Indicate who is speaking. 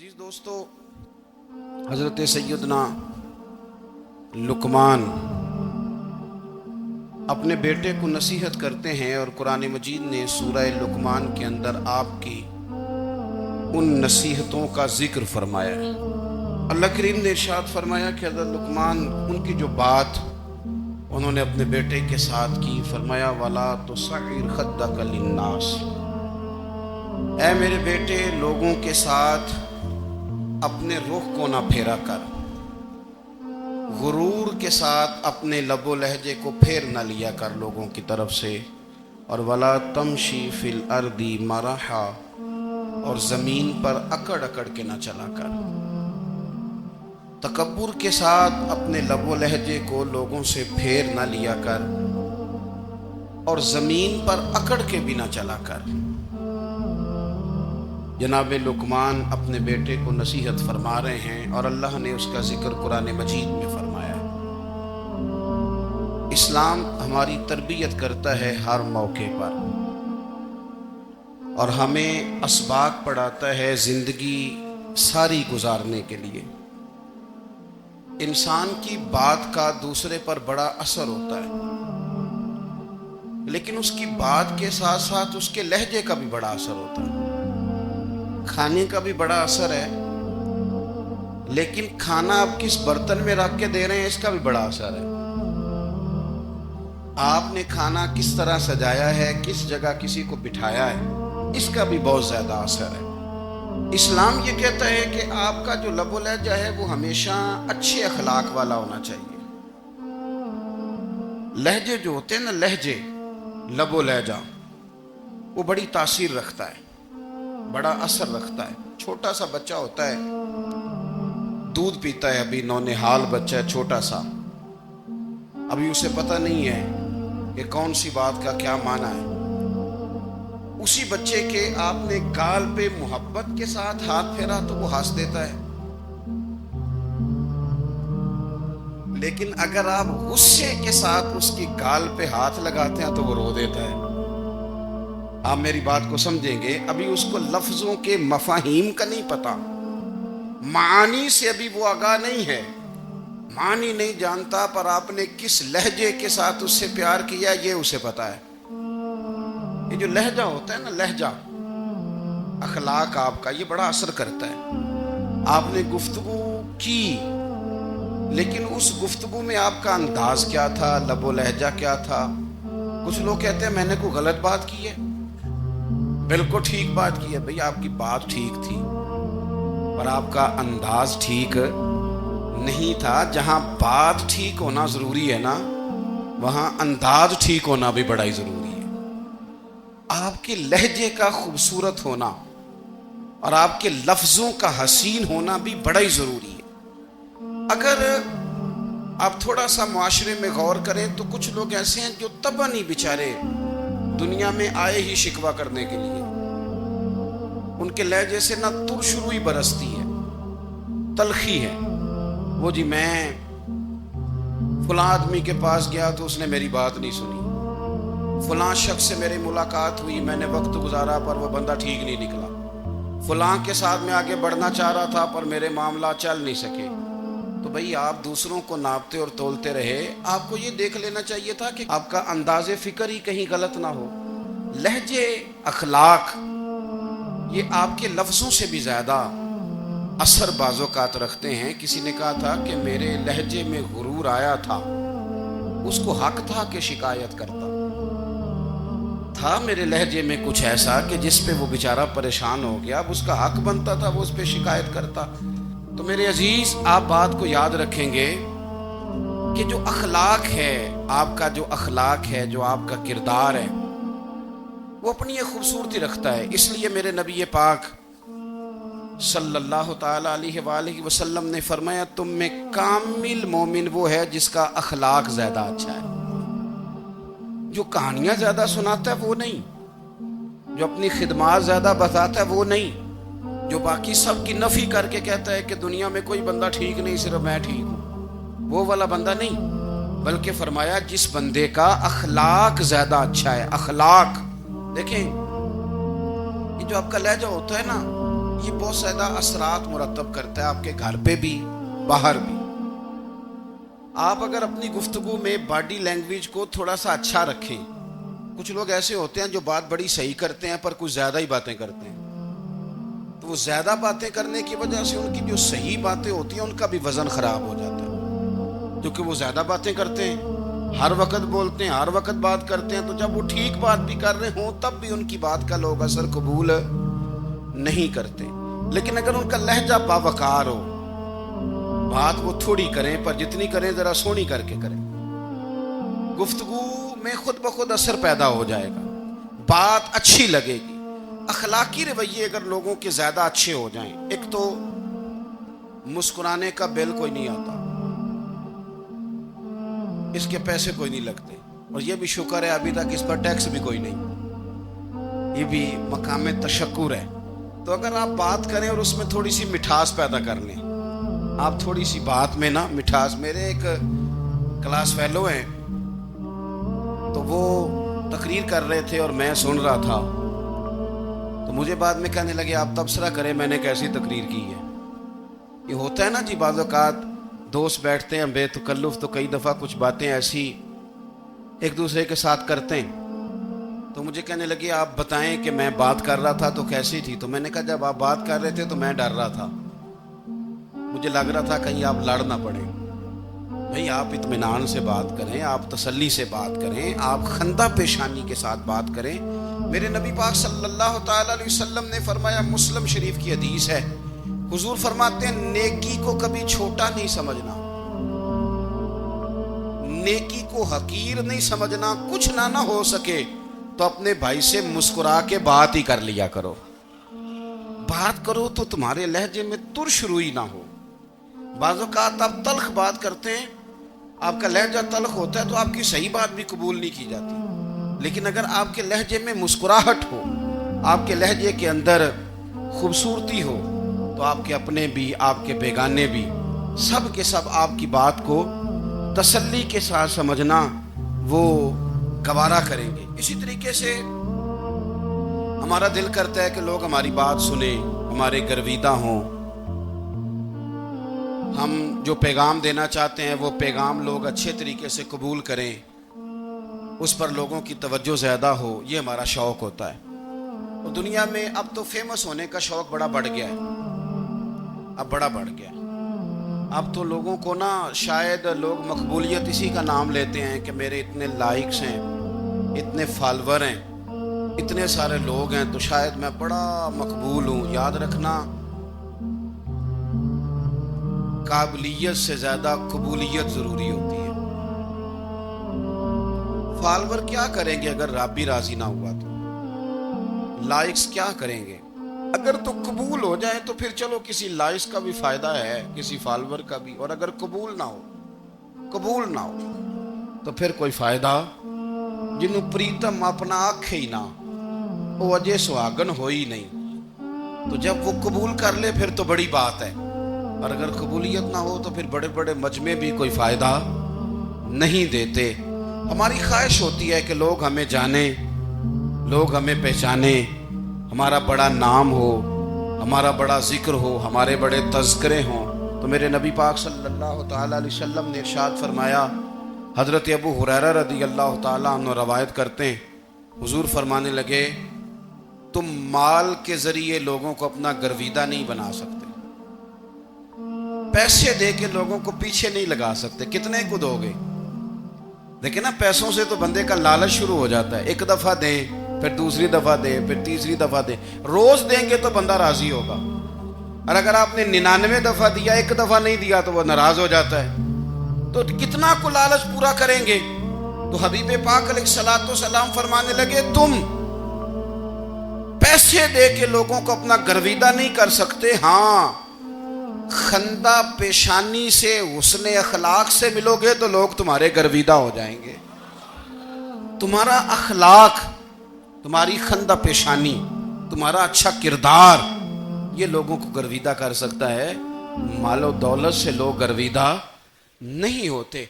Speaker 1: عزیز دوستو، حضرت سیدنا لقمان اپنے بیٹے کو نصیحت کرتے ہیں اور قرآن مجید نے سورہ لقمان کے اندر آپ کی ان نصیحتوں کا ذکر فرمایا ہے۔ اللہ کریم نے ارشاد فرمایا کہ حضرت لقمان ان کی جو بات انہوں نے اپنے بیٹے کے ساتھ کی، فرمایا وَلَا تُصَعِّرْ خَدَّكَ لِلنَّاسِ، اے میرے بیٹے لوگوں کے ساتھ اپنے رخ کو نہ پھیرا کر، غرور کے ساتھ اپنے لب و لہجے کو پھیر نہ لیا کر لوگوں کی طرف سے، اور وَلَا تَمْشِي فِي الْأَرْضِ مَرَحًا، اور زمین پر اکڑ اکڑ کے نہ چلا کر۔ تکبر کے ساتھ اپنے لب و لہجے کو لوگوں سے پھیر نہ لیا کر، اور زمین پر اکڑ کے بھی نہ چلا کر۔ جناب لقمان اپنے بیٹے کو نصیحت فرما رہے ہیں اور اللہ نے اس کا ذکر قرآن مجید میں فرمایا ہے۔ اسلام ہماری تربیت کرتا ہے ہر موقع پر، اور ہمیں اسباق پڑھاتا ہے زندگی ساری گزارنے کے لیے۔ انسان کی بات کا دوسرے پر بڑا اثر ہوتا ہے، لیکن اس کی بات کے ساتھ ساتھ اس کے لہجے کا بھی بڑا اثر ہوتا ہے۔ کھانے کا بھی بڑا اثر ہے، لیکن کھانا آپ کس برتن میں رکھ کے دے رہے ہیں اس کا بھی بڑا اثر ہے۔ آپ نے کھانا کس طرح سجایا ہے، کس جگہ کسی کو بٹھایا ہے، اس کا بھی بہت زیادہ اثر ہے۔ اسلام یہ کہتا ہے کہ آپ کا جو لب و لہجہ ہے وہ ہمیشہ اچھے اخلاق والا ہونا چاہیے۔ لہجے جو ہوتے ہیں نا، لہجے، لب و لہجہ، وہ بڑی تاثیر رکھتا ہے، بڑا اثر رکھتا ہے۔ چھوٹا سا بچہ ہوتا ہے، دودھ پیتا ہے، ابھی نونہال بچہ ہے چھوٹا سا، ابھی اسے پتہ نہیں ہے کہ کون سی بات کا کیا معنی ہے۔ اسی بچے کے آپ نے گال پہ محبت کے ساتھ ہاتھ پھیرا تو وہ ہنس دیتا ہے، لیکن اگر آپ غصے کے ساتھ اس کی گال پہ ہاتھ لگاتے ہیں تو وہ رو دیتا ہے۔ آپ میری بات کو سمجھیں گے، ابھی اس کو لفظوں کے مفاہیم کا نہیں پتا، معانی سے ابھی وہ آگاہ نہیں ہے، معنی نہیں جانتا، پر آپ نے کس لہجے کے ساتھ اس سے پیار کیا یہ اسے پتا ہے۔ یہ جو لہجہ ہوتا ہے نا، لہجہ، اخلاق آپ کا، یہ بڑا اثر کرتا ہے۔ آپ نے گفتگو کی، لیکن اس گفتگو میں آپ کا انداز کیا تھا، لب و لہجہ کیا تھا۔ کچھ لوگ کہتے ہیں میں نے کوئی غلط بات کی ہے، بالکل ٹھیک بات کی ہے۔ بھئی آپ کی بات ٹھیک تھی، پر آپ کا انداز ٹھیک نہیں تھا۔ جہاں بات ٹھیک ہونا ضروری ہے نا، وہاں انداز ٹھیک ہونا بھی بڑا ہی ضروری ہے۔ آپ کے لہجے کا خوبصورت ہونا اور آپ کے لفظوں کا حسین ہونا بھی بڑا ہی ضروری ہے۔ اگر آپ تھوڑا سا معاشرے میں غور کریں تو کچھ لوگ ایسے ہیں جو طبعاً ہی بیچارے دنیا میں آئے ہی شکوہ کرنے کے لیے، ان کے لہجے سے نہ ترش روئی برستی ہے، تلخی ہے۔ وہ جی میں فلاں آدمی کے پاس گیا تو اس نے میری بات نہیں سنی، فلاں شخص سے میری ملاقات ہوئی، میں نے وقت گزارا پر وہ بندہ ٹھیک نہیں نکلا، فلاں کے ساتھ میں آگے بڑھنا چاہ رہا تھا پر میرے معاملات چل نہیں سکے۔ تو بھئی آپ دوسروں کو ناپتے اور تولتے رہے، آپ کو یہ دیکھ لینا چاہیے تھا کہ آپ کا انداز فکر ہی کہیں غلط نہ ہو۔ لہجے، اخلاق، یہ آپ کے لفظوں سے بھی زیادہ اثر بعض اوقات رکھتے ہیں۔ کسی نے کہا تھا کہ میرے لہجے میں غرور آیا تھا، اس کو حق تھا کہ شکایت کرتا تھا، میرے لہجے میں کچھ ایسا کہ جس پہ وہ بیچارہ پریشان ہو گیا، اب اس کا حق بنتا تھا وہ اس پہ شکایت کرتا۔ تو میرے عزیز، آپ بات کو یاد رکھیں گے کہ جو اخلاق ہے، آپ کا جو اخلاق ہے، جو آپ کا کردار ہے، وہ اپنی ایک خوبصورتی رکھتا ہے۔ اس لیے میرے نبی پاک صلی اللہ تعالی علیہ وآلہ وسلم نے فرمایا تم میں کامل مومن وہ ہے جس کا اخلاق زیادہ اچھا ہے۔ جو کہانیاں زیادہ سناتا ہے وہ نہیں، جو اپنی خدمات زیادہ بتاتا ہے وہ نہیں، جو باقی سب کی نفی کر کے کہتا ہے کہ دنیا میں کوئی بندہ ٹھیک نہیں، صرف میں ٹھیک ہوں، وہ والا بندہ نہیں، بلکہ فرمایا جس بندے کا اخلاق زیادہ اچھا ہے۔ اخلاق دیکھیں، یہ جو آپ کا لہجہ ہوتا ہے نا، یہ بہت زیادہ اثرات مرتب کرتا ہے آپ کے گھر پہ بھی باہر بھی. آپ اگر اپنی گفتگو میں باڈی لینگویج کو تھوڑا سا اچھا رکھیں. کچھ لوگ ایسے ہوتے ہیں جو بات بڑی صحیح کرتے ہیں پر کچھ زیادہ ہی باتیں کرتے ہیں, تو وہ زیادہ باتیں کرنے کی وجہ سے ان کی جو صحیح باتیں ہوتی ہیں ان کا بھی وزن خراب ہو جاتا ہے, کیونکہ وہ زیادہ باتیں کرتے ہیں, ہر وقت بولتے ہیں, ہر وقت بات کرتے ہیں. تو جب وہ ٹھیک بات بھی کر رہے ہوں تب بھی ان کی بات کا لوگ اثر قبول نہیں کرتے. لیکن اگر ان کا لہجہ باوقار ہو, بات وہ تھوڑی کریں پر جتنی کریں ذرا سونی کر کے کریں, گفتگو میں خود بخود اثر پیدا ہو جائے گا, بات اچھی لگے گی. اخلاقی رویے اگر لوگوں کے زیادہ اچھے ہو جائیں, ایک تو مسکرانے کا بل کوئی نہیں آتا, اس کے پیسے کوئی نہیں لگتے, اور یہ بھی شکر ہے ابھی تک اس پر ٹیکس بھی کوئی نہیں, یہ بھی مقام تشکر ہے. تو اگر آپ بات کریں اور اس میں تھوڑی سی مٹھاس پیدا کر لیں, آپ تھوڑی سی بات میں نا مٹھاس. میرے ایک کلاس فیلو ہیں, تو وہ تقریر کر رہے تھے اور میں سن رہا تھا, تو مجھے بعد میں کہنے لگے آپ تبصرہ کریں میں نے کیسی تقریر کی ہے. یہ ہوتا ہے نا جی, بعض اوقات دوست بیٹھتے ہیں بے تکلف تو کئی دفعہ کچھ باتیں ایسی ایک دوسرے کے ساتھ کرتے ہیں. تو مجھے کہنے لگے آپ بتائیں کہ میں بات کر رہا تھا تو کیسی تھی. تو میں نے کہا جب آپ بات کر رہے تھے تو میں ڈر رہا تھا, مجھے لگ رہا تھا کہیں آپ لڑ نہ پڑیں. بھئی آپ اطمینان سے بات کریں, آپ تسلی سے بات کریں, آپ خندہ پیشانی کے ساتھ بات کریں. میرے نبی پاک صلی اللہ تعالی علیہ وسلم نے فرمایا, مسلم شریف کی حدیث ہے, حضور فرماتے ہیں نیکی کو کبھی چھوٹا نہیں سمجھنا, نیکی کو حقیر نہیں سمجھنا. کچھ نہ ہو سکے تو اپنے بھائی سے مسکرا کے بات ہی کر لیا کرو. بات کرو تو تمہارے لہجے میں ترش روئی نہ ہو. بعض اوقات آپ تلخ بات کرتے ہیں, آپ کا لہجہ تلخ ہوتا ہے تو آپ کی صحیح بات بھی قبول نہیں کی جاتی. لیکن اگر آپ کے لہجے میں مسکراہٹ ہو, آپ کے لہجے کے اندر خوبصورتی ہو, تو آپ کے اپنے بھی آپ کے بیگانے بھی سب کے سب آپ کی بات کو تسلی کے ساتھ سمجھنا وہ گوارا کریں گے. اسی طریقے سے ہمارا دل کرتا ہے کہ لوگ ہماری بات سنیں, ہمارے گرویدہ ہوں, ہم جو پیغام دینا چاہتے ہیں وہ پیغام لوگ اچھے طریقے سے قبول کریں, اس پر لوگوں کی توجہ زیادہ ہو. یہ ہمارا شوق ہوتا ہے. اور دنیا میں اب تو فیمس ہونے کا شوق بڑا بڑھ گیا ہے, اب بڑا بڑھ گیا ہے. اب تو لوگوں کو نا شاید لوگ مقبولیت اسی کا نام لیتے ہیں کہ میرے اتنے لائکس ہیں, اتنے فالور ہیں, اتنے سارے لوگ ہیں تو شاید میں بڑا مقبول ہوں. یاد رکھنا, قابلیت سے زیادہ قبولیت ضروری ہوتی ہے. فالور کیا کریں گے اگر رب بھی راضی نہ ہوا تو؟ لائکس کیا کریں گے؟ اگر تو قبول ہو جائے تو پھر چلو کسی لائکس کا بھی فائدہ ہے, کسی فالور کا بھی. اور اگر قبول نہ ہو تو پھر کوئی فائدہ. جنوں پریتم اپنا آنکھ ہی نہ, وہ اجے سہاگن ہو ہی نہیں. تو جب وہ قبول کر لے پھر تو بڑی بات ہے, اور اگر قبولیت نہ ہو تو پھر بڑے بڑے مجمع بھی کوئی فائدہ نہیں دیتے. ہماری خواہش ہوتی ہے کہ لوگ ہمیں جانیں, لوگ ہمیں پہچانیں, ہمارا بڑا نام ہو, ہمارا بڑا ذکر ہو, ہمارے بڑے تذکرے ہوں. تو میرے نبی پاک صلی اللہ تعالی علیہ وسلم نے ارشاد فرمایا, حضرت ابو ہریرہ رضی اللہ تعالیٰ عنہ روایت کرتے ہیں, حضور فرمانے لگے تم مال کے ذریعے لوگوں کو اپنا گرویدہ نہیں بنا سکتے, پیسے دے کے لوگوں کو پیچھے نہیں لگا سکتے. کتنے کو دو گے؟ دیکھیں نا, پیسوں سے تو بندے کا لالچ شروع ہو جاتا ہے. ایک دفعہ دیں, پھر دوسری دفعہ دیں, پھر تیسری دفعہ دیں. روز دیں گے تو بندہ راضی ہوگا, اور اگر آپ نے 99 دفعہ دیا, ایک دفعہ نہیں دیا تو وہ ناراض ہو جاتا ہے. تو کتنا کو لالچ پورا کریں گے؟ تو حبیب پاک علیہ الصلوۃ والسلام فرمانے لگے تم پیسے دے کے لوگوں کو اپنا گرویدہ نہیں کر سکتے, ہاں خندہ پیشانی سے, حسن اخلاق سے ملو گے تو لوگ تمہارے گرویدہ ہو جائیں گے. تمہارا اخلاق, تمہاری خندہ پیشانی, تمہارا اچھا کردار, یہ لوگوں کو گرویدہ کر سکتا ہے. مال و دولت سے لوگ گرویدہ نہیں ہوتے.